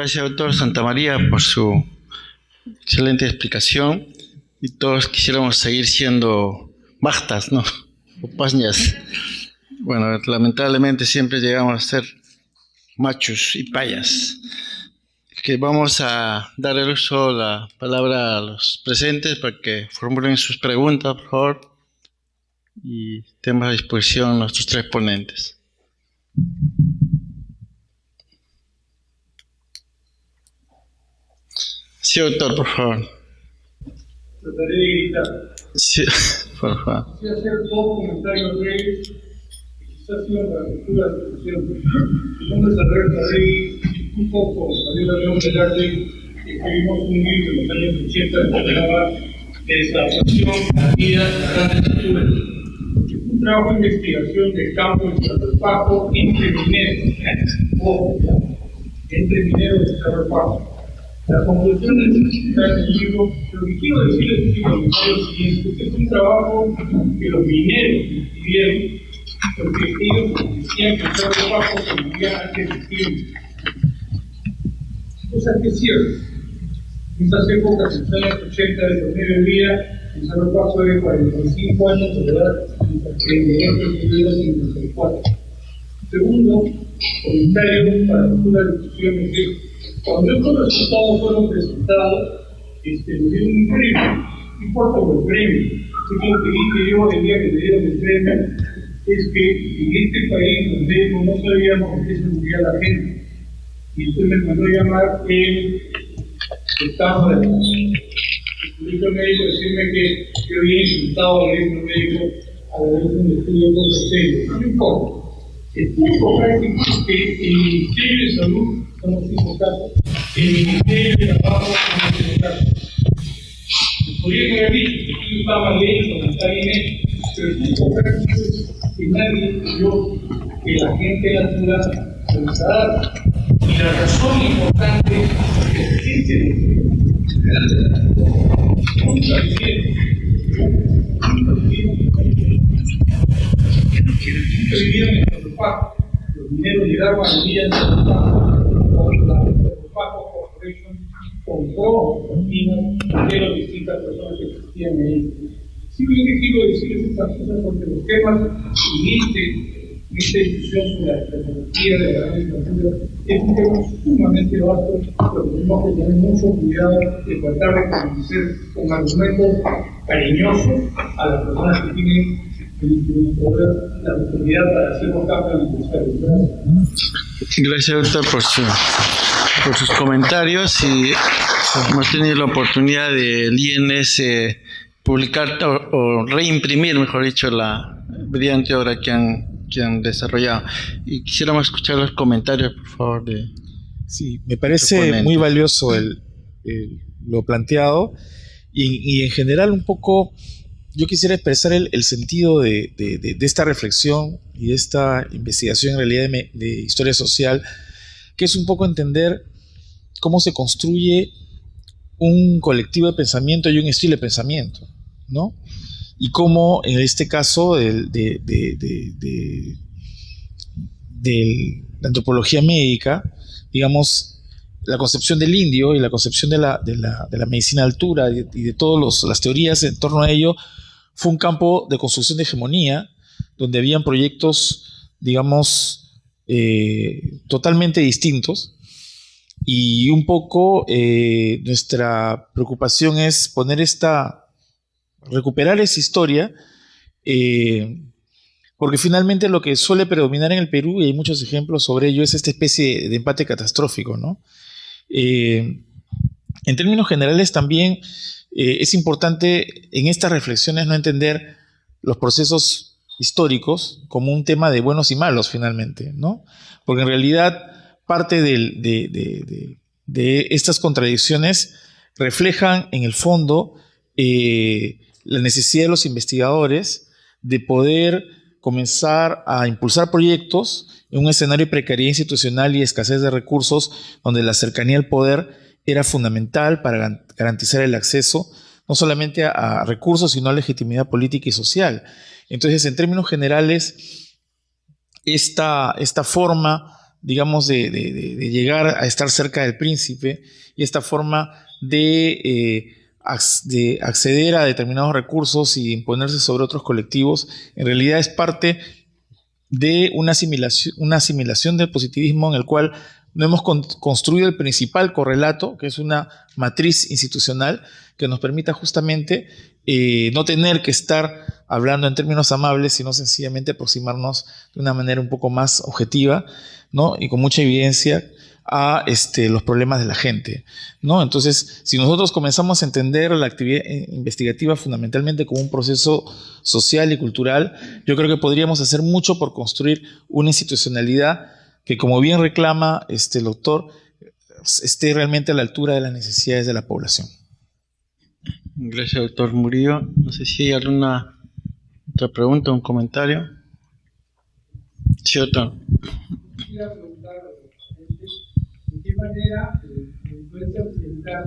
Gracias, doctor Santamaría, por su excelente explicación. Y todos quisiéramos seguir siendo bastas, ¿no? O pasñas. Bueno, lamentablemente siempre llegamos a ser machos y payas. Que vamos a dar el uso de la palabra a los presentes para que formulen sus preguntas, por favor. Y tenemos a disposición nuestros tres ponentes. Sí, doctor, por favor. Trataré de gritar. Sí, por favor. Quisiera hacer dos comentarios breves que quizás sirvan para la lectura de la discusión. Mi nombre es Alberto Arregui, un poco Gabriela León Velarde, escribimos un libro en los años 80 que se llamaba Desadaptación a la vida de las grandes culturas. Un trabajo de investigación del campo de Cerro Paco entre mineros, entre mineros de Cerro Paco. La conclusión está en el libro. Lo que quiero decirles es lo siguiente: este es un trabajo que los mineros escribieron porque ellos decían que el Cerro Paco se vivía antes de tiempo. Cosa que es cierto. En esas épocas, en los años 80 del promedio de vida, el Cerro Paco era de 45 años de edad, mientras que el minero tuviera 54. Segundo comentario para la futura discusión es que cuando estos resultados fueron presentados, nos dieron un premio. No importa por el premio. Lo que dije yo el día que me dieron el premio es que en este país donde no sabíamos en qué se moría la gente, y usted me mandó llamar el estado de la el colegio médico, decirme que yo había insultado al colegio médico a la vez de un estudio con serio. No importa. El punto práctico es que el Ministerio de Salud no nos hizo caso, el Ministerio de Trabajo no nos hizo caso. Podría haber dicho que esto está mal hecho, no está bien hecho, pero el punto práctico es que nadie creyó que la gente natural se nos ha dado. Y la razón importante es que existe nunca vivieron en Cerro Paco. Los mineros llegaron a vivir en Cerro Paco. La Cerro Paco Corporation compró las minas de las distintas personas que existían ahí. Simplemente quiero decirles estas cosas porque los temas en esta discusión sobre la tecnología de la agricultura es un tema sumamente vasto, pero tenemos que tener mucho cuidado de tratar de convencer con argumentos cariñosos a las personas que tienen el poder, la oportunidad para hacer los cambios necesarios. Gracias, doctor, por sus comentarios. Y hemos tenido la oportunidad del INS publicar o reimprimir, mejor dicho, la brillante obra que han desarrollado. Y quisiéramos escuchar los comentarios, por favor. Sí, me parece muy valioso lo planteado y en general un poco yo quisiera expresar el sentido de esta reflexión y de esta investigación en realidad de historia social, que es un poco entender cómo se construye un colectivo de pensamiento y un estilo de pensamiento, ¿no? Y cómo en este caso de la antropología médica, digamos, la concepción del indio y la concepción de la medicina de altura y de todas las teorías en torno a ello, fue un campo de construcción de hegemonía, donde habían proyectos, digamos, totalmente distintos. Y un poco nuestra preocupación es recuperar esa historia, porque finalmente lo que suele predominar en el Perú, y hay muchos ejemplos sobre ello, es esta especie de empate catastrófico, ¿no? En términos generales también es importante en estas reflexiones no entender los procesos históricos como un tema de buenos y malos finalmente, ¿no? Porque en realidad parte de estas contradicciones reflejan en el fondo la necesidad de los investigadores de poder comenzar a impulsar proyectos en un escenario de precariedad institucional y escasez de recursos donde la cercanía al poder era fundamental para garantizar el acceso no solamente a recursos, sino a legitimidad política y social. Entonces, en términos generales, esta forma digamos, de llegar a estar cerca del príncipe y esta forma de acceder a determinados recursos y imponerse sobre otros colectivos, en realidad es parte de una asimilación del positivismo en el cual no hemos construido el principal correlato, que es una matriz institucional que nos permita justamente no tener que estar hablando en términos amables, sino sencillamente aproximarnos de una manera un poco más objetiva, ¿no? Y con mucha evidencia a los problemas de la gente, ¿no? Entonces, si nosotros comenzamos a entender la actividad investigativa fundamentalmente como un proceso social y cultural, yo creo que podríamos hacer mucho por construir una institucionalidad que, como bien reclama el doctor, esté realmente a la altura de las necesidades de la población. Gracias, doctor Murillo. No sé si hay alguna otra pregunta o un comentario. Sí, doctor. Quisiera preguntar a los docentes de qué manera la influencia occidental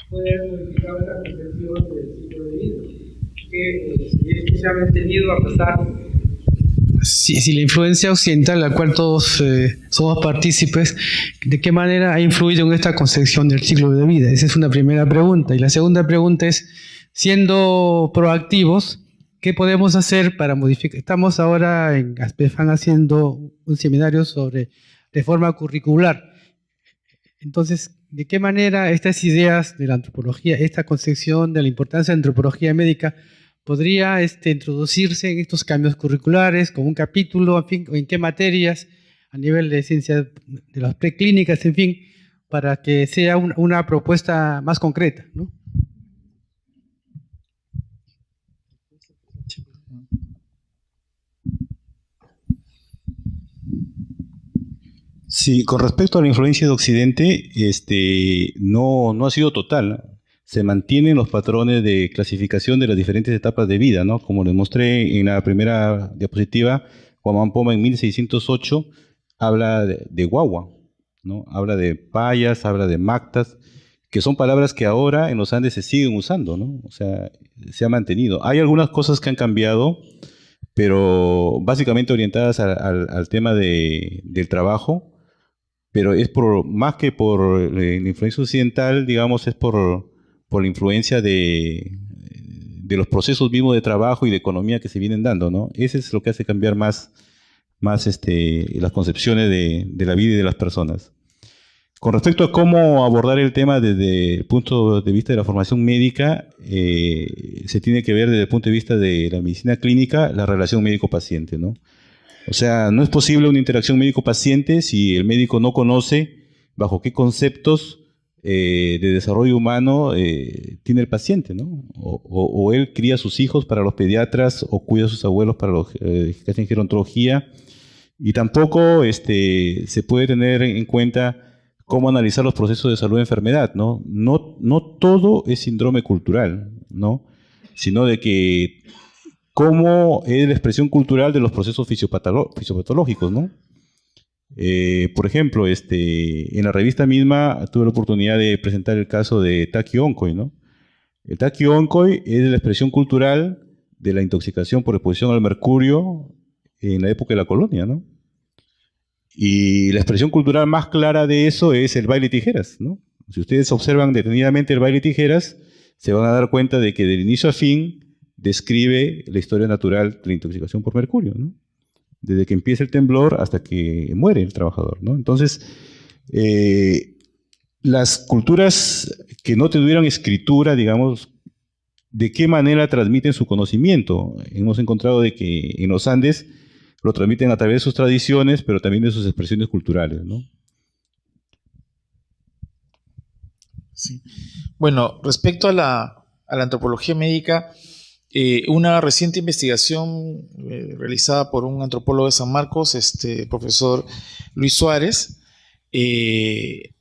puede modificar la concepción del ciclo de vida, que si esto se ha mantenido a pesar. Si la influencia occidental, a la cual todos somos partícipes, ¿de qué manera ha influido en esta concepción del ciclo de vida? Esa es una primera pregunta. Y la segunda pregunta es, siendo proactivos, ¿qué podemos hacer para modificar? Estamos ahora en ASPEFAN haciendo un seminario sobre reforma curricular. Entonces, ¿de qué manera estas ideas de la antropología, esta concepción de la importancia de la antropología médica, podría introducirse en estos cambios curriculares, con un capítulo, en fin, o en qué materias, a nivel de ciencias de las preclínicas, en fin, para que sea una propuesta más concreta, ¿no? Sí, con respecto a la influencia de Occidente, no ha sido total. Se mantienen los patrones de clasificación de las diferentes etapas de vida, ¿no? Como les mostré en la primera diapositiva, Juan Poma en 1608 habla de guagua, ¿no? Habla de payas, habla de mactas, que son palabras que ahora en los Andes se siguen usando, ¿no? O sea, se ha mantenido. Hay algunas cosas que han cambiado, pero básicamente orientadas al tema del trabajo, pero es más que por la influencia occidental, digamos, es por la influencia de los procesos mismos de trabajo y de economía que se vienen dando, ¿no? Ese es lo que hace cambiar más las concepciones de la vida y de las personas. Con respecto a cómo abordar el tema desde el punto de vista de la formación médica, se tiene que ver desde el punto de vista de la medicina clínica la relación médico-paciente, ¿no? O sea, no es posible una interacción médico-paciente si el médico no conoce bajo qué conceptos de desarrollo humano tiene el paciente, ¿no? O él cría a sus hijos para los pediatras o cuida a sus abuelos para los que hacen gerontología. Y tampoco se puede tener en cuenta cómo analizar los procesos de salud y enfermedad, ¿no? No todo es síndrome cultural, ¿no? Sino de que cómo es la expresión cultural de los procesos fisiopatológicos, ¿no? Por ejemplo, en la revista misma tuve la oportunidad de presentar el caso de Taki Oncoy, ¿no? El Taki Oncoy es la expresión cultural de la intoxicación por exposición al mercurio en la época de la colonia, ¿no? Y la expresión cultural más clara de eso es el baile tijeras, ¿no? Si ustedes observan detenidamente el baile tijeras, se van a dar cuenta de que del inicio a fin describe la historia natural de la intoxicación por mercurio, ¿no? Desde que empieza el temblor hasta que muere el trabajador, ¿no? Entonces, las culturas que no tuvieron escritura, digamos, ¿de qué manera transmiten su conocimiento? Hemos encontrado de que en los Andes lo transmiten a través de sus tradiciones, pero también de sus expresiones culturales, ¿no? Sí. Bueno, respecto a la antropología médica, una reciente investigación realizada por un antropólogo de San Marcos, profesor Luis Suárez, en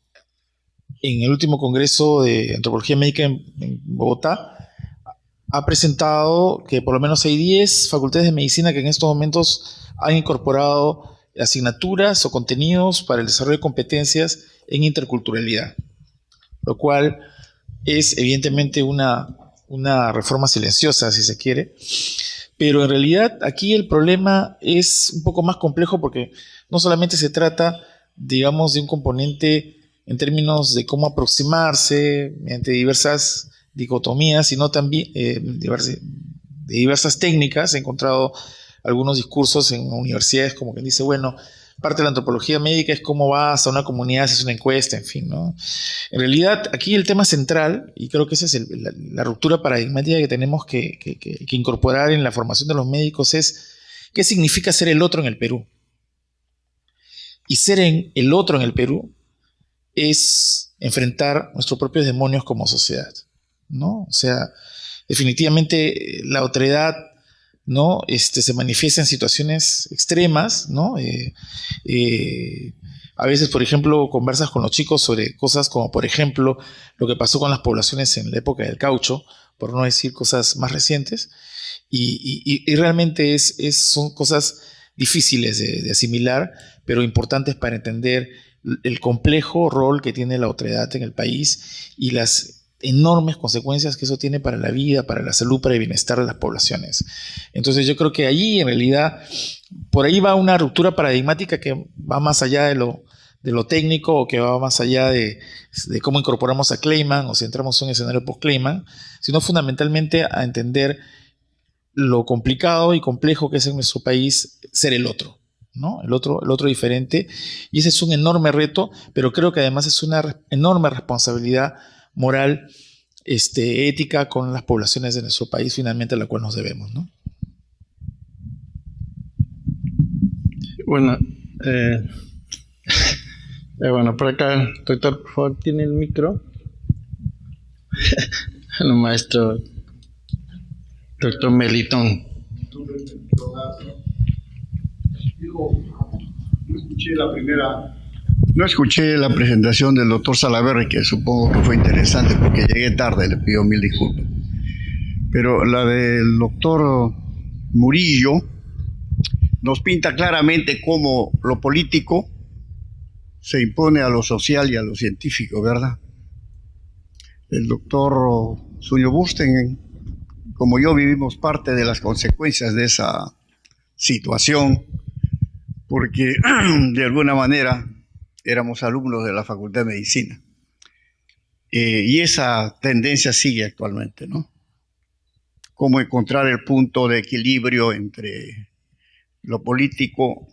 el último Congreso de Antropología Médica en Bogotá, ha presentado que por lo menos hay 10 facultades de medicina que en estos momentos han incorporado asignaturas o contenidos para el desarrollo de competencias en interculturalidad, lo cual es evidentemente una reforma silenciosa, si se quiere, pero en realidad aquí el problema es un poco más complejo porque no solamente se trata digamos, de un componente en términos de cómo aproximarse mediante diversas dicotomías, sino también de diversas técnicas. He encontrado algunos discursos en universidades como quien dice, bueno, parte de la antropología médica es cómo vas a una comunidad, haces una encuesta, en fin, ¿no? En realidad, aquí el tema central, y creo que esa es la ruptura paradigmática que tenemos que incorporar en la formación de los médicos, es qué significa ser el otro en el Perú. Y ser el otro en el Perú es enfrentar nuestros propios demonios como sociedad, ¿no? O sea, definitivamente la otredad, ¿no? Se manifiesta en situaciones extremas, ¿no? A veces, por ejemplo, conversas con los chicos sobre cosas como, por ejemplo, lo que pasó con las poblaciones en la época del caucho, por no decir cosas más recientes, y realmente son cosas difíciles de asimilar, pero importantes para entender el complejo rol que tiene la otredad en el país y las enormes consecuencias que eso tiene para la vida, para la salud, para el bienestar de las poblaciones. Entonces yo creo que allí, en realidad, por ahí va una ruptura paradigmática que va más allá de lo técnico, o que va más allá de cómo incorporamos a Clayman o si entramos en un escenario post-Clayman, sino fundamentalmente a entender lo complicado y complejo que es en nuestro país ser el otro, ¿no? El otro diferente. Y ese es un enorme reto, pero creo que además es una enorme responsabilidad moral, ética con las poblaciones de nuestro país, finalmente a la cual nos debemos, ¿no? Bueno, bueno, por acá, doctor, por favor, ¿tiene el micro? El maestro, doctor Melitón. No escuché la presentación del doctor Salaverry, que supongo que fue interesante porque llegué tarde, le pido mil disculpas. Pero la del doctor Murillo nos pinta claramente cómo lo político se impone a lo social y a lo científico, ¿verdad? El doctor Suño Busten, como yo, vivimos parte de las consecuencias de esa situación, porque de alguna manera éramos alumnos de la Facultad de Medicina. Y esa tendencia sigue actualmente, ¿no? Cómo encontrar el punto de equilibrio entre lo político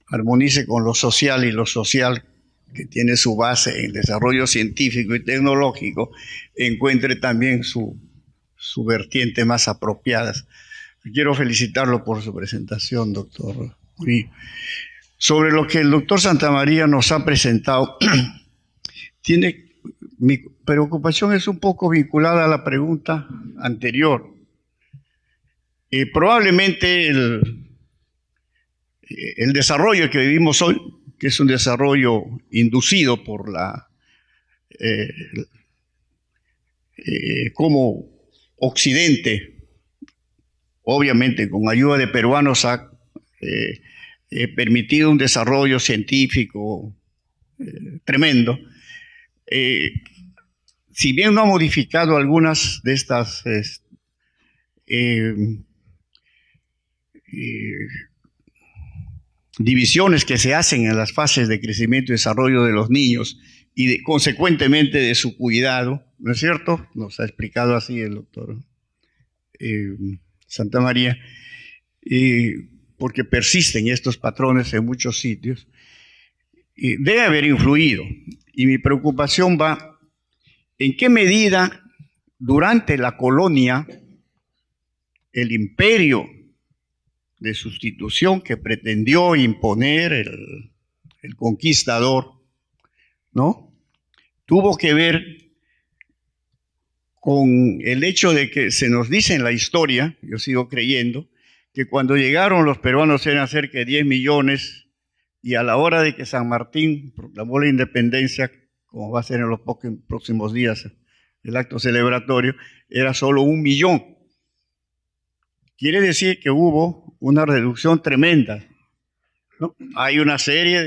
armonice con lo social, y lo social, que tiene su base en desarrollo científico y tecnológico, encuentre también su vertiente más apropiada. Quiero felicitarlo por su presentación, doctor Murillo. Sobre lo que el doctor Santamaría nos ha presentado, mi preocupación es un poco vinculada a la pregunta anterior. Probablemente el desarrollo que vivimos hoy, que es un desarrollo inducido por como Occidente, obviamente con ayuda de peruanos, ha permitido un desarrollo científico tremendo. Si bien no ha modificado algunas de estas divisiones que se hacen en las fases de crecimiento y desarrollo de los niños y consecuentemente de su cuidado, ¿no es cierto? Nos ha explicado así el doctor Santamaría, porque persisten estos patrones en muchos sitios, debe haber influido. Y mi preocupación va en qué medida durante la colonia el imperio de sustitución que pretendió imponer el conquistador, ¿no?, tuvo que ver con el hecho de que se nos dice en la historia, yo sigo creyendo, que cuando llegaron los peruanos eran cerca de 10 millones y a la hora de que San Martín proclamó la independencia, como va a ser en los próximos días el acto celebratorio, era solo 1 millón. Quiere decir que hubo una reducción tremenda, ¿no? Hay una serie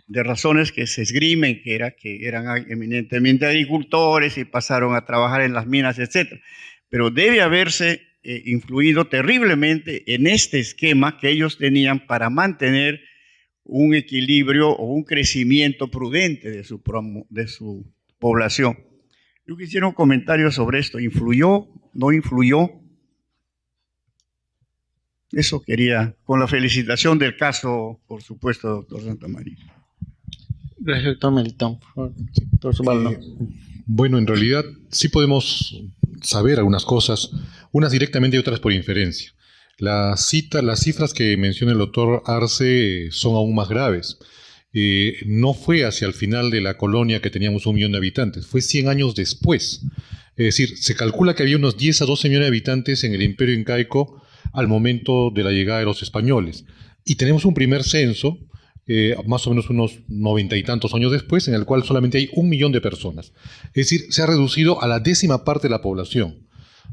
de razones que se esgrimen, que eran eminentemente agricultores y pasaron a trabajar en las minas, etc. Pero debe haberse influido terriblemente en este esquema que ellos tenían para mantener un equilibrio o un crecimiento prudente de su población. Yo quisiera un comentario sobre esto. ¿Influyó? ¿No influyó? Eso quería, con la felicitación del caso, por supuesto, doctor Santamaría. Gracias, doctor Melitón. Por favor, doctor Zubaldo. Bueno, en realidad sí podemos saber algunas cosas, unas directamente y otras por inferencia. Las cifras que menciona el doctor Arce son aún más graves. No fue hacia el final de la colonia que teníamos 1 millón de habitantes, fue 100 años después. Es decir, se calcula que había unos 10 a 12 millones de habitantes en el Imperio Incaico al momento de la llegada de los españoles. Y tenemos un primer censo, más o menos unos 90 y tantos años después, en el cual solamente hay 1 millón de personas. Es decir, se ha reducido a la 10ª parte de la población.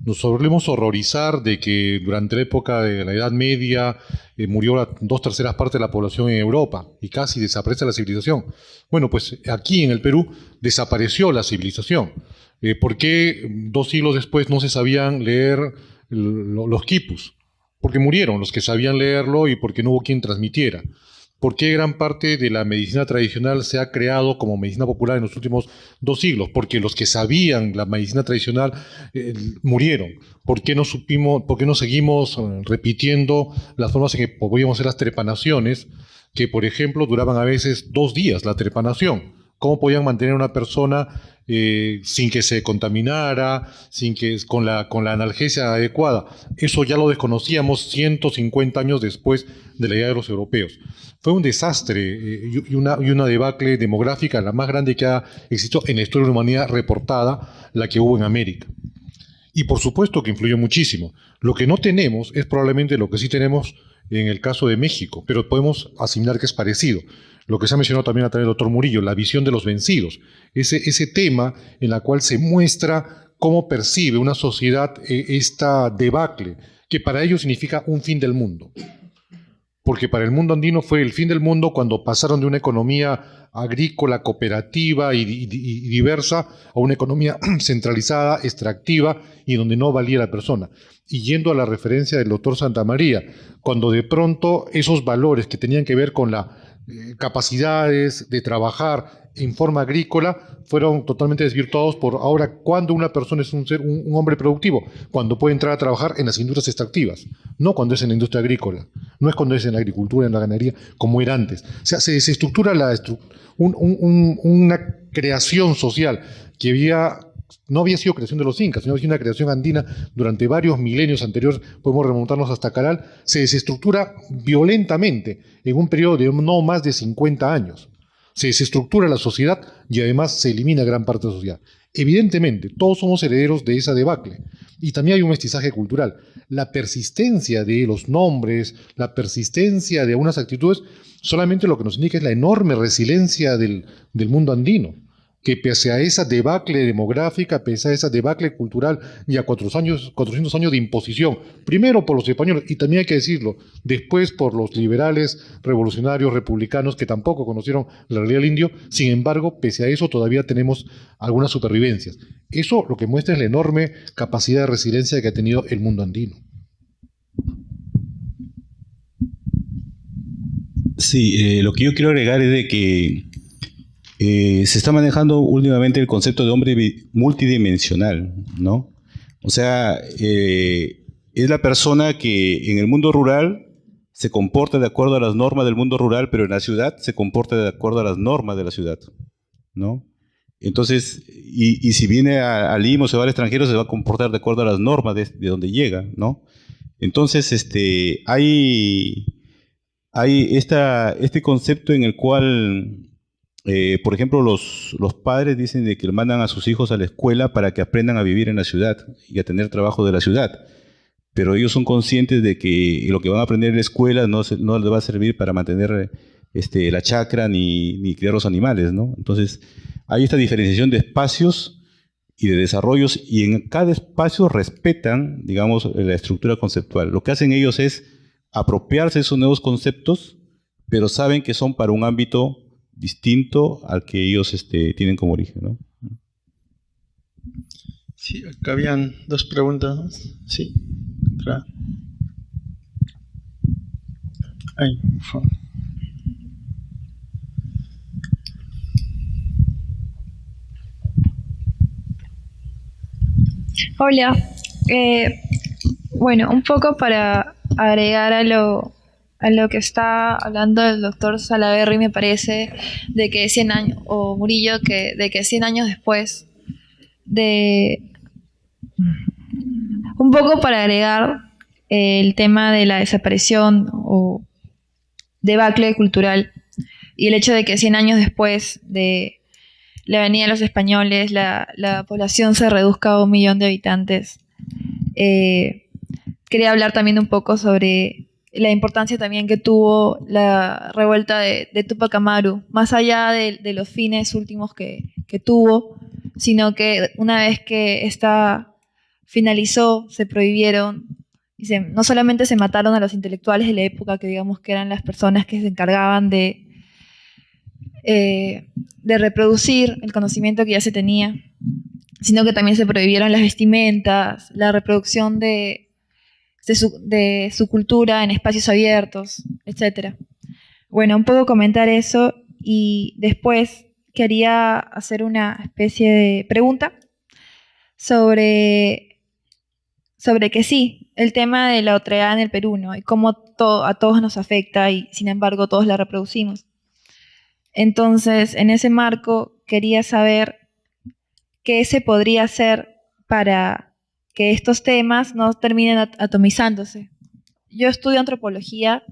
Nos solemos horrorizar de que durante la época de la Edad Media murió la 2/3 parte de la población en Europa y casi desaparece la civilización. Bueno, pues aquí en el Perú desapareció la civilización. ¿Por qué 2 siglos después no se sabían leer los quipus? Porque murieron los que sabían leerlo y porque no hubo quien transmitiera. ¿Por qué gran parte de la medicina tradicional se ha creado como medicina popular en los últimos 2 siglos? Porque los que sabían la medicina tradicional murieron. ¿Por qué no seguimos repitiendo las formas en que podíamos hacer las trepanaciones, que por ejemplo duraban a veces 2 días la trepanación? ¿Cómo podían mantener a una persona sin que se contaminara, con la analgesia adecuada? Eso ya lo desconocíamos 150 años después de la llegada de los europeos. Fue un desastre y una debacle demográfica, la más grande que ha existido en la historia de la humanidad reportada, la que hubo en América. Y por supuesto que influyó muchísimo. Lo que no tenemos es probablemente lo que sí tenemos en el caso de México, pero podemos asimilar que es parecido. Lo que se ha mencionado también a través del doctor Murillo, la visión de los vencidos. Ese tema en la cual se muestra cómo percibe una sociedad esta debacle, que para ellos significa un fin del mundo. Porque para el mundo andino fue el fin del mundo cuando pasaron de una economía agrícola, cooperativa y diversa a una economía centralizada, extractiva y donde no valía la persona. Y yendo a la referencia del doctor Santamaría, cuando de pronto esos valores que tenían que ver con las capacidades de trabajar en forma agrícola fueron totalmente desvirtuados por ahora cuando una persona es un hombre productivo, cuando puede entrar a trabajar en las industrias extractivas, no cuando es en la industria agrícola, no es cuando es en la agricultura, en la ganadería, como era antes. O sea, se desestructura una creación social que no había sido creación de los incas, sino había sido una creación andina durante varios milenios anteriores, podemos remontarnos hasta Caral, se desestructura violentamente en un periodo de no más de 50 años. Se desestructura la sociedad y además se elimina gran parte de la sociedad. Evidentemente, todos somos herederos de esa debacle. Y también hay un mestizaje cultural. La persistencia de los nombres, la persistencia de algunas actitudes, solamente lo que nos indica es la enorme resiliencia del mundo andino, que pese a esa debacle demográfica, pese a esa debacle cultural y a 400 años de imposición, primero por los españoles, y también hay que decirlo, después por los liberales, revolucionarios, republicanos, que tampoco conocieron la realidad del indio, sin embargo, pese a eso todavía tenemos algunas supervivencias. Eso lo que muestra es la enorme capacidad de resiliencia que ha tenido el mundo andino. Sí, lo que yo quiero agregar es de que se está manejando últimamente el concepto de hombre multidimensional, ¿no? O sea, es la persona que en el mundo rural se comporta de acuerdo a las normas del mundo rural, pero en la ciudad se comporta de acuerdo a las normas de la ciudad, ¿no? Entonces, y si viene a Lima o se va al extranjero, se va a comportar de acuerdo a las normas de donde llega, ¿no? Entonces, hay este concepto en el cual por ejemplo, los padres dicen de que mandan a sus hijos a la escuela para que aprendan a vivir en la ciudad y a tener trabajo de la ciudad. Pero ellos son conscientes de que lo que van a aprender en la escuela no les va a servir para mantener la chacra ni criar los animales, ¿no? Entonces, hay esta diferenciación de espacios y de desarrollos, y en cada espacio respetan, digamos, la estructura conceptual. Lo que hacen ellos es apropiarse de esos nuevos conceptos, pero saben que son para un ámbito distinto al que ellos tienen como origen, ¿no? Sí, acá habían 2 preguntas más. Sí. Ahí, por favor. Hola. Bueno, un poco para agregar a lo que está hablando el doctor Salaverry, me parece, de que 100 años, o Murillo, de que 100 años después de... Un poco para agregar el tema de la desaparición o debacle cultural y el hecho de que 100 años después de la venida de los españoles, la población se reduzca a 1 millón de habitantes. Quería hablar también un poco sobre la importancia también que tuvo la revuelta de Tupac Amaru, más allá de los fines últimos que tuvo, sino que una vez que esta finalizó, se prohibieron, y no solamente se mataron a los intelectuales de la época, que digamos que eran las personas que se encargaban de reproducir el conocimiento que ya se tenía, sino que también se prohibieron las vestimentas, la reproducción de su cultura en espacios abiertos, etc. Bueno, un poco comentar eso y después quería hacer una especie de pregunta sobre que sí, el tema de la otredad en el Perú, ¿no? Y cómo a todos nos afecta y sin embargo todos la reproducimos. Entonces, en ese marco quería saber qué se podría hacer para que estos temas no terminen atomizándose. Yo estudio antropología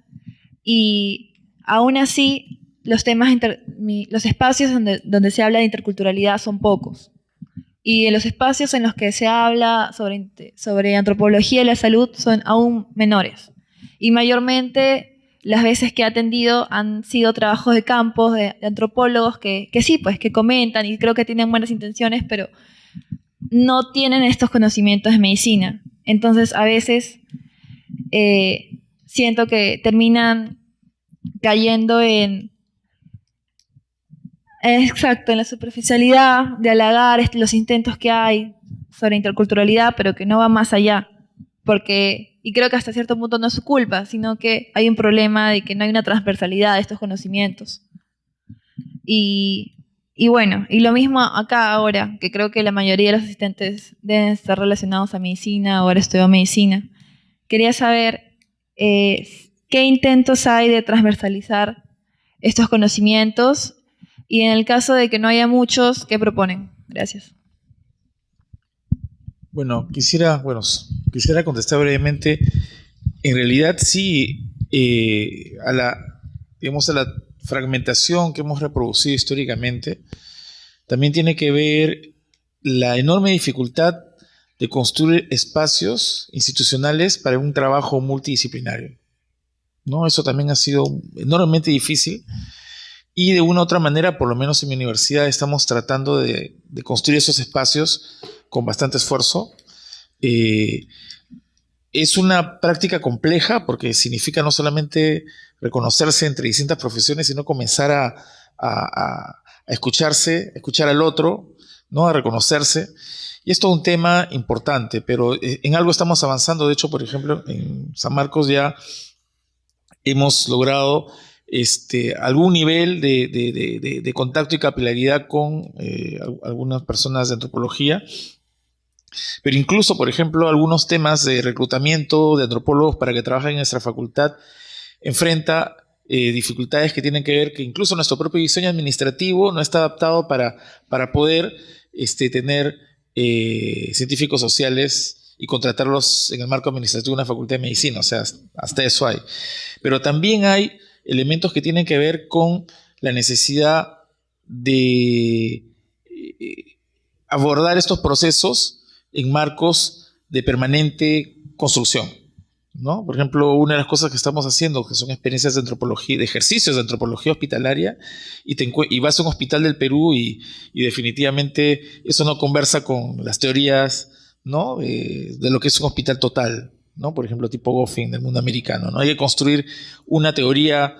y aún así los espacios donde se habla de interculturalidad son pocos. Y en los espacios en los que se habla sobre antropología y la salud son aún menores. Y mayormente las veces que he atendido han sido trabajos de campo, de antropólogos que sí, pues que comentan y creo que tienen buenas intenciones, pero no tienen estos conocimientos de medicina. Entonces, a veces siento que terminan cayendo en la superficialidad de halagar los intentos que hay sobre interculturalidad, pero que no va más allá. Y creo que hasta cierto punto no es su culpa, sino que hay un problema de que no hay una transversalidad de estos conocimientos. Y bueno, y lo mismo acá ahora, que creo que la mayoría de los asistentes deben estar relacionados a medicina, ahora estudio medicina. Quería saber qué intentos hay de transversalizar estos conocimientos y en el caso de que no haya muchos, ¿qué proponen? Gracias. Bueno, quisiera contestar brevemente. En realidad sí, a la fragmentación que hemos reproducido históricamente, también tiene que ver la enorme dificultad de construir espacios institucionales para un trabajo multidisciplinario, ¿no? Eso también ha sido enormemente difícil y de una u otra manera, por lo menos en mi universidad, estamos tratando de construir esos espacios con bastante esfuerzo. Es una práctica compleja porque significa no solamente reconocerse entre distintas profesiones, sino comenzar a escucharse, escuchar al otro, ¿no? A reconocerse. Y es todo un tema importante, pero en algo estamos avanzando. De hecho, por ejemplo, en San Marcos ya hemos logrado algún nivel de contacto y capilaridad con algunas personas de antropología. Pero incluso, por ejemplo, algunos temas de reclutamiento de antropólogos para que trabajen en nuestra facultad enfrenta dificultades que tienen que ver que incluso nuestro propio diseño administrativo no está adaptado para poder tener científicos sociales y contratarlos en el marco administrativo de una facultad de medicina. O sea, hasta eso hay. Pero también hay elementos que tienen que ver con la necesidad de abordar estos procesos en marcos de permanente construcción, ¿no? Por ejemplo, una de las cosas que estamos haciendo, que son experiencias de antropología, de ejercicios de antropología hospitalaria, y vas a un hospital del Perú y definitivamente eso no conversa con las teorías, ¿no? De lo que es un hospital total, ¿no? Por ejemplo, tipo Goffin del mundo americano, ¿no? Hay que construir una teoría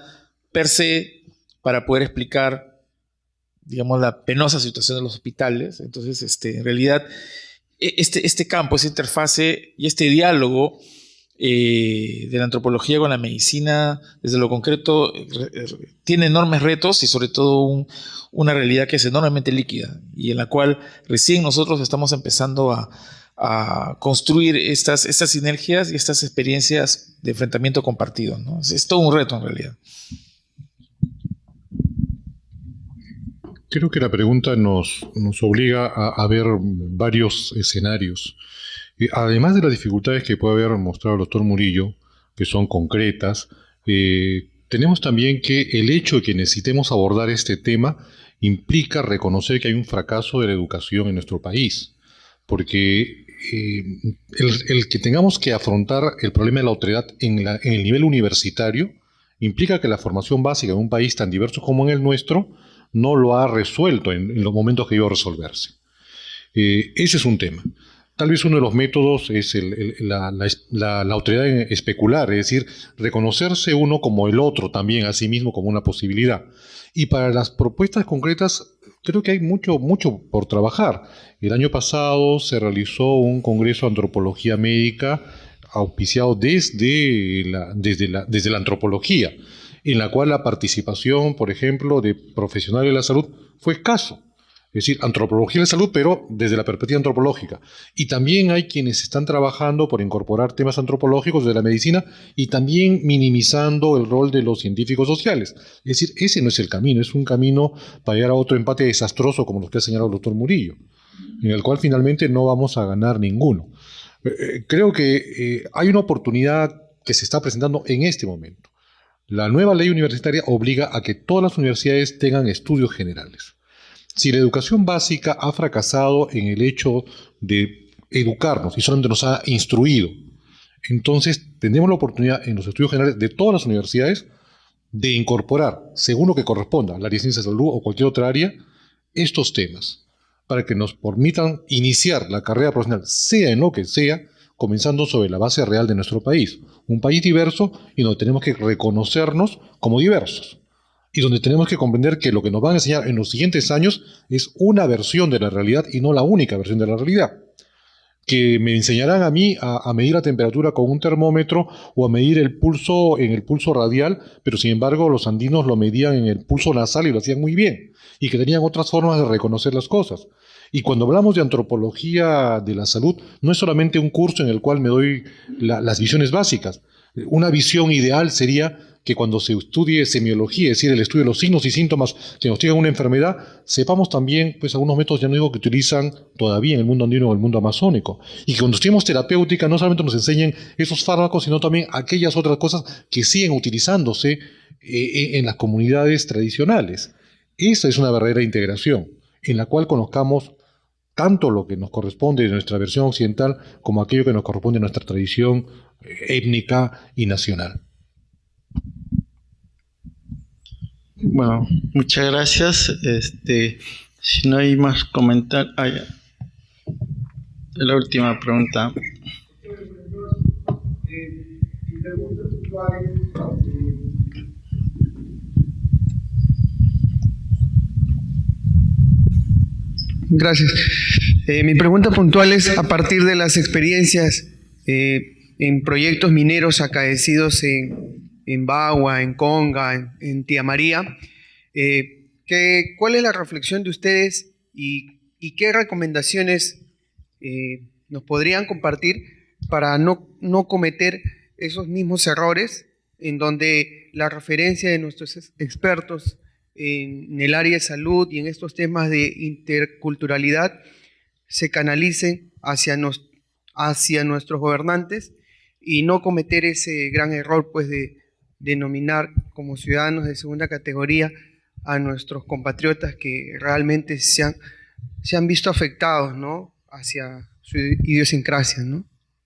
per se para poder explicar, digamos, la penosa situación de los hospitales. Entonces, en realidad, este campo, esta interfase y este diálogo de la antropología con la medicina, desde lo concreto, tiene enormes retos y sobre todo una realidad que es enormemente líquida y en la cual recién nosotros estamos empezando a a construir estas sinergias y estas experiencias de enfrentamiento compartido, ¿no? Es todo un reto en realidad. Creo que la pregunta nos obliga a ver varios escenarios. Además de las dificultades que puede haber mostrado el doctor Murillo, que son concretas, tenemos también que el hecho de que necesitemos abordar este tema implica reconocer que hay un fracaso de la educación en nuestro país, porque el que tengamos que afrontar el problema de la otredad en el nivel universitario implica que la formación básica en un país tan diverso como en el nuestro no lo ha resuelto en los momentos que iba a resolverse. Ese es un tema. Tal vez uno de los métodos es la otredad especular, es decir, reconocerse uno como el otro también, a sí mismo como una posibilidad. Y para las propuestas concretas, creo que hay mucho por trabajar. El año pasado se realizó un congreso de antropología médica auspiciado desde la antropología, en la cual la participación, por ejemplo, de profesionales de la salud fue escaso. Es decir, antropología de la salud, pero desde la perspectiva antropológica. Y también hay quienes están trabajando por incorporar temas antropológicos de la medicina y también minimizando el rol de los científicos sociales. Es decir, ese no es el camino, es un camino para llegar a otro empate desastroso como los que ha señalado el doctor Murillo, en el cual finalmente no vamos a ganar ninguno. Creo que hay una oportunidad que se está presentando en este momento. La nueva ley universitaria obliga a que todas las universidades tengan estudios generales. Si la educación básica ha fracasado en el hecho de educarnos y solamente nos ha instruido, entonces tenemos la oportunidad en los estudios generales de todas las universidades de incorporar, según lo que corresponda, la licencia de salud o cualquier otra área, estos temas, para que nos permitan iniciar la carrera profesional, sea en lo que sea, comenzando sobre la base real de nuestro país. Un país diverso y donde tenemos que reconocernos como diversos. Y donde tenemos que comprender que lo que nos van a enseñar en los siguientes años es una versión de la realidad y no la única versión de la realidad. Que me enseñarán a mí a medir la temperatura con un termómetro o a medir el pulso en el pulso radial, pero sin embargo los andinos lo medían en el pulso nasal y lo hacían muy bien, y que tenían otras formas de reconocer las cosas. Y cuando hablamos de antropología de la salud, no es solamente un curso en el cual me doy las visiones básicas. Una visión ideal sería que cuando se estudie semiología, es decir, el estudio de los signos y síntomas que nos digan una enfermedad, sepamos también pues, algunos métodos, ya no digo que utilizan todavía en el mundo andino o el mundo amazónico. Y que cuando estudiemos terapéutica no solamente nos enseñen esos fármacos, sino también aquellas otras cosas que siguen utilizándose en las comunidades tradicionales. Esa es una verdadera integración, en la cual conozcamos tanto lo que nos corresponde de nuestra versión occidental como aquello que nos corresponde de nuestra tradición étnica y nacional. Bueno, muchas gracias. Si no hay más comentarios, la última pregunta. Gracias. Mi pregunta puntual es, a partir de las experiencias en proyectos mineros acaecidos en Bagua, en Conga, en Tía María, ¿cuál es la reflexión de ustedes y qué recomendaciones nos podrían compartir para no cometer esos mismos errores en donde la referencia de nuestros expertos en el área de salud y en estos temas de interculturalidad se canalicen hacia nuestros gobernantes y no cometer ese gran error pues de denominar como ciudadanos de segunda categoría a nuestros compatriotas que realmente se han visto afectados, ¿no?, hacia su idiosincrasia, ¿no?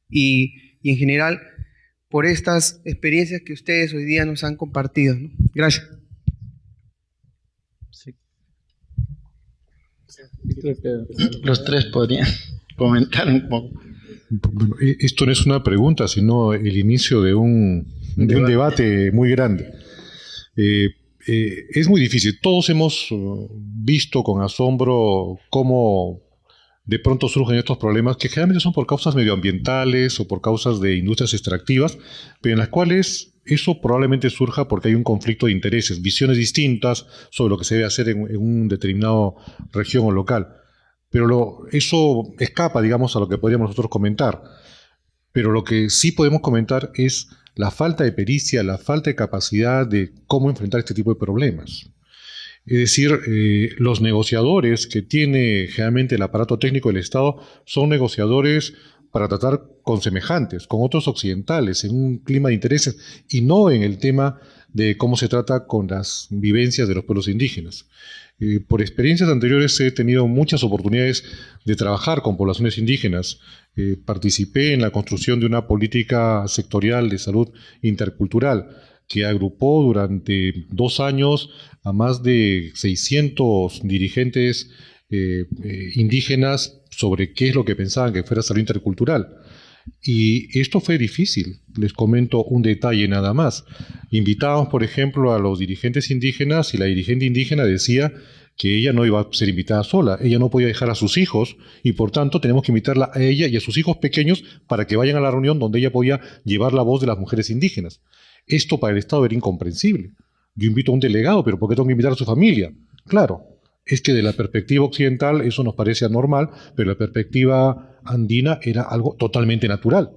Y en general por estas experiencias que ustedes hoy día nos han compartido, ¿no? Gracias. Los tres podrían comentar un poco. Esto no es una pregunta, sino el inicio de un debate muy grande. Es muy difícil. Todos hemos visto con asombro cómo de pronto surgen estos problemas que generalmente son por causas medioambientales o por causas de industrias extractivas, pero en las cuales eso probablemente surja porque hay un conflicto de intereses, visiones distintas sobre lo que se debe hacer en una determinada región o local. Pero eso escapa, digamos, a lo que podríamos nosotros comentar. Pero lo que sí podemos comentar es la falta de pericia, la falta de capacidad de cómo enfrentar este tipo de problemas. Es decir, los negociadores que tiene generalmente el aparato técnico del Estado son negociadores para tratar con semejantes, con otros occidentales, en un clima de intereses, y no en el tema de cómo se trata con las vivencias de los pueblos indígenas. Por experiencias anteriores he tenido muchas oportunidades de trabajar con poblaciones indígenas. Participé en la construcción de una política sectorial de salud intercultural que agrupó durante 2 años a más de 600 dirigentes indígenas sobre qué es lo que pensaban que fuera salud intercultural. Y esto fue difícil. Les comento un detalle nada más. Invitábamos, por ejemplo, a los dirigentes indígenas y la dirigente indígena decía que ella no iba a ser invitada sola, ella no podía dejar a sus hijos y por tanto tenemos que invitarla a ella y a sus hijos pequeños para que vayan a la reunión donde ella podía llevar la voz de las mujeres indígenas. Esto para el Estado era incomprensible. Yo invito a un delegado, pero ¿por qué tengo que invitar a su familia? Claro, es que de la perspectiva occidental eso nos parece anormal, pero la perspectiva andina era algo totalmente natural.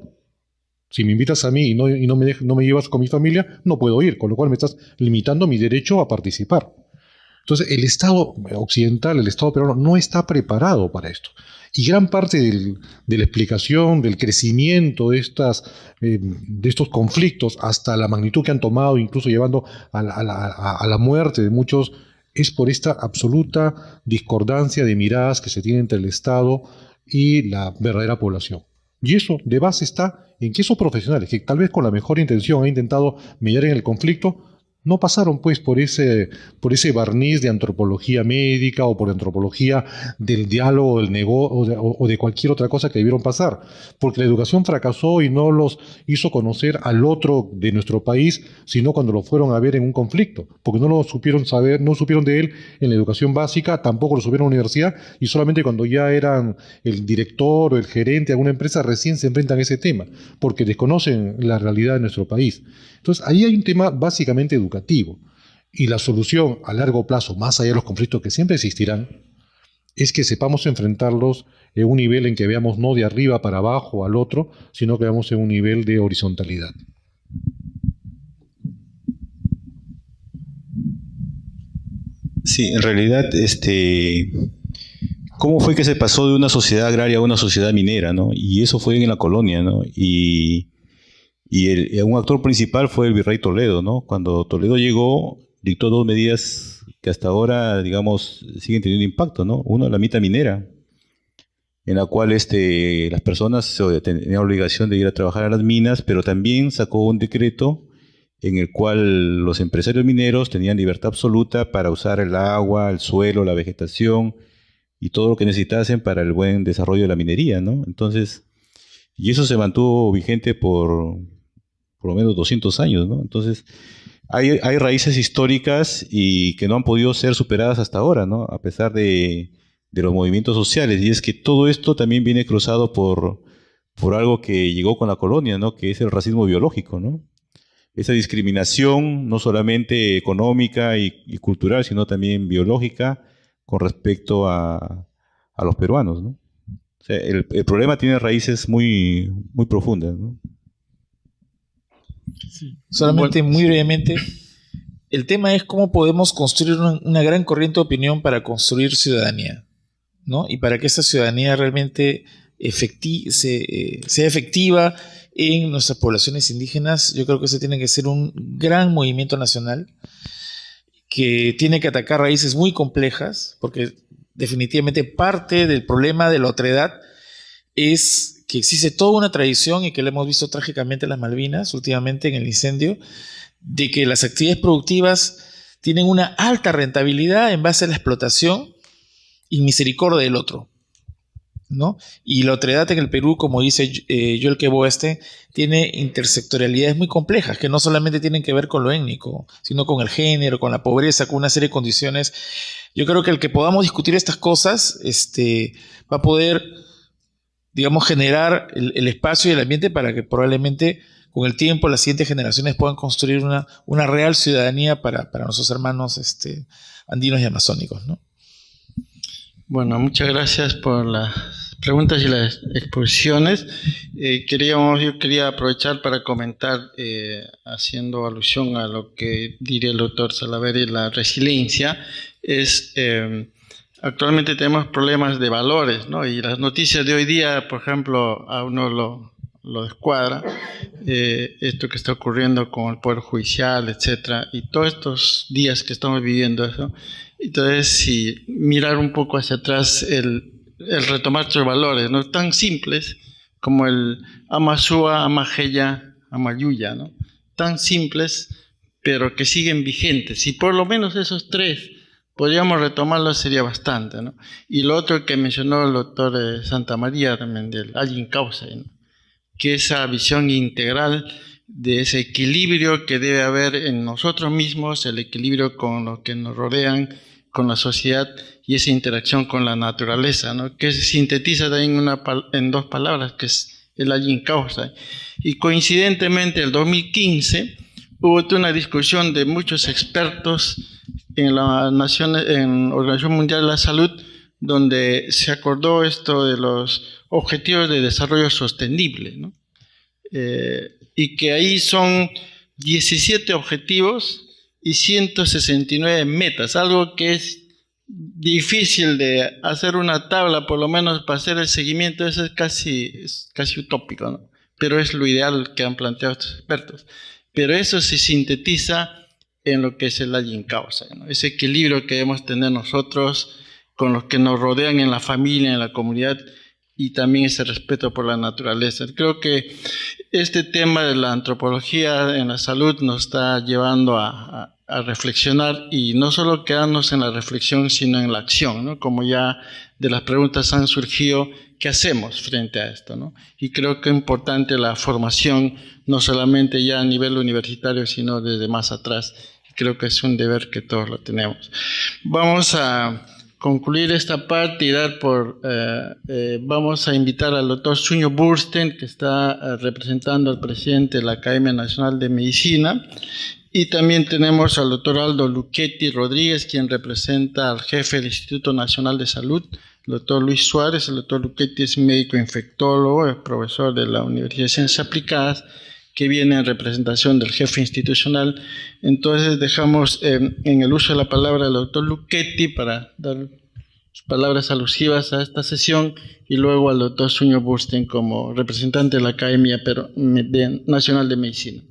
Si me invitas a mí y no me llevas con mi familia, no puedo ir, con lo cual me estás limitando mi derecho a participar. Entonces, el Estado occidental, el Estado peruano, no está preparado para esto. Y gran parte de la explicación, del crecimiento de estos conflictos, hasta la magnitud que han tomado, incluso llevando a la muerte de muchos, es por esta absoluta discordancia de miradas que se tiene entre el Estado y la verdadera población. Y eso de base está en que esos profesionales, que tal vez con la mejor intención han intentado mediar en el conflicto, no pasaron pues por ese barniz de antropología médica o por antropología del diálogo, del negocio o de cualquier otra cosa que debieron pasar, porque la educación fracasó y no los hizo conocer al otro de nuestro país, sino cuando lo fueron a ver en un conflicto, porque no lo supieron saber, no supieron de él en la educación básica, tampoco lo supieron en la universidad, y solamente cuando ya eran el director o el gerente de alguna empresa recién se enfrentan a ese tema, porque desconocen la realidad de nuestro país. Entonces, ahí hay un tema básicamente educativo. Y la solución a largo plazo, más allá de los conflictos que siempre existirán, es que sepamos enfrentarlos en un nivel en que veamos no de arriba para abajo al otro, sino que veamos en un nivel de horizontalidad. Sí, en realidad, ¿cómo fue que se pasó de una sociedad agraria a una sociedad minera, ¿no? Y eso fue en la colonia, ¿no? Y un actor principal fue el virrey Toledo, ¿no? Cuando Toledo llegó, dictó 2 medidas que hasta ahora, digamos, siguen teniendo impacto, ¿no? Uno, la mita minera, en la cual las personas tenían obligación de ir a trabajar a las minas, pero también sacó un decreto en el cual los empresarios mineros tenían libertad absoluta para usar el agua, el suelo, la vegetación y todo lo que necesitasen para el buen desarrollo de la minería, ¿no? Entonces, y eso se mantuvo vigente por lo menos 200 años, ¿no? Entonces, hay raíces históricas y que no han podido ser superadas hasta ahora, ¿no? A pesar de los movimientos sociales. Y es que todo esto también viene cruzado por algo que llegó con la colonia, ¿no? Que es el racismo biológico, ¿no? Esa discriminación no solamente económica y cultural, sino también biológica con respecto a los peruanos, ¿no? O sea, el problema tiene raíces muy, muy profundas, ¿no? Sí. Solamente muy brevemente, el tema es cómo podemos construir una gran corriente de opinión para construir ciudadanía, ¿no? Y para que esa ciudadanía realmente sea efectiva en nuestras poblaciones indígenas. Yo creo que ese tiene que ser un gran movimiento nacional que tiene que atacar raíces muy complejas, porque definitivamente parte del problema de la otredad es que existe toda una tradición, y que lo hemos visto trágicamente en las Malvinas, últimamente en el incendio, de que las actividades productivas tienen una alta rentabilidad en base a la explotación y misericordia del otro, ¿no? Y la otredad en el Perú, como dice Joel Quebo, tiene intersectorialidades muy complejas, que no solamente tienen que ver con lo étnico, sino con el género, con la pobreza, con una serie de condiciones. Yo creo que el que podamos discutir estas cosas va a poder, digamos, generar el espacio y el ambiente para que probablemente con el tiempo las siguientes generaciones puedan construir una real ciudadanía para nuestros hermanos andinos y amazónicos, ¿no? Bueno, muchas gracias por las preguntas y las exposiciones. Yo quería aprovechar para comentar, haciendo alusión a lo que diría el doctor Salaverry, la resiliencia. Actualmente tenemos problemas de valores, ¿no? Y las noticias de hoy día, por ejemplo, a uno lo descuadra, esto que está ocurriendo con el Poder Judicial, etcétera, y todos estos días que estamos viviendo eso. Entonces, si mirar un poco hacia atrás, el retomar estos valores, ¿no? Tan simples como el Amasua, Amajeya, Amayuya, ¿no? Tan simples, pero que siguen vigentes. Y por lo menos esos tres podríamos retomarlos, sería bastante, ¿no? Y lo otro que mencionó el doctor Santa María también, del Agin Causa, ¿no? Que esa visión integral de ese equilibrio que debe haber en nosotros mismos, el equilibrio con los que nos rodean, con la sociedad y esa interacción con la naturaleza, ¿no? Que se sintetiza también en dos palabras, que es el Agin Causa. Y coincidentemente, el 2015 hubo una discusión de muchos expertos en la Organización Mundial de la Salud, donde se acordó esto de los Objetivos de Desarrollo Sostenible, ¿no? Y que ahí son 17 objetivos y 169 metas, algo que es difícil de hacer una tabla, por lo menos para hacer el seguimiento. Eso es casi utópico, ¿no? Pero es lo ideal que han planteado estos expertos. Pero eso se sintetiza en lo que es el Agin Causa, ¿no? Ese equilibrio que debemos tener nosotros con los que nos rodean en la familia, en la comunidad, y también ese respeto por la naturaleza. Creo que este tema de la antropología en la salud nos está llevando a reflexionar, y no solo quedarnos en la reflexión, sino en la acción, ¿no? Como ya de las preguntas han surgido, ¿qué hacemos frente a esto, ¿no? Y creo que es importante la formación, no solamente ya a nivel universitario, sino desde más atrás. Creo que es un deber que todos lo tenemos. Vamos a concluir esta parte y vamos a invitar al doctor Suño Bursten, que está representando al presidente de la Academia Nacional de Medicina, y también tenemos al doctor Aldo Luchetti Rodríguez, quien representa al jefe del Instituto Nacional de Salud, el doctor Luis Suárez. El doctor Luchetti es médico infectólogo, es profesor de la Universidad de Ciencias Aplicadas, que viene en representación del jefe institucional. Entonces dejamos en el uso de la palabra al doctor Luchetti para dar palabras alusivas a esta sesión, y luego al doctor Suño Bursten como representante de la Academia Nacional de Medicina.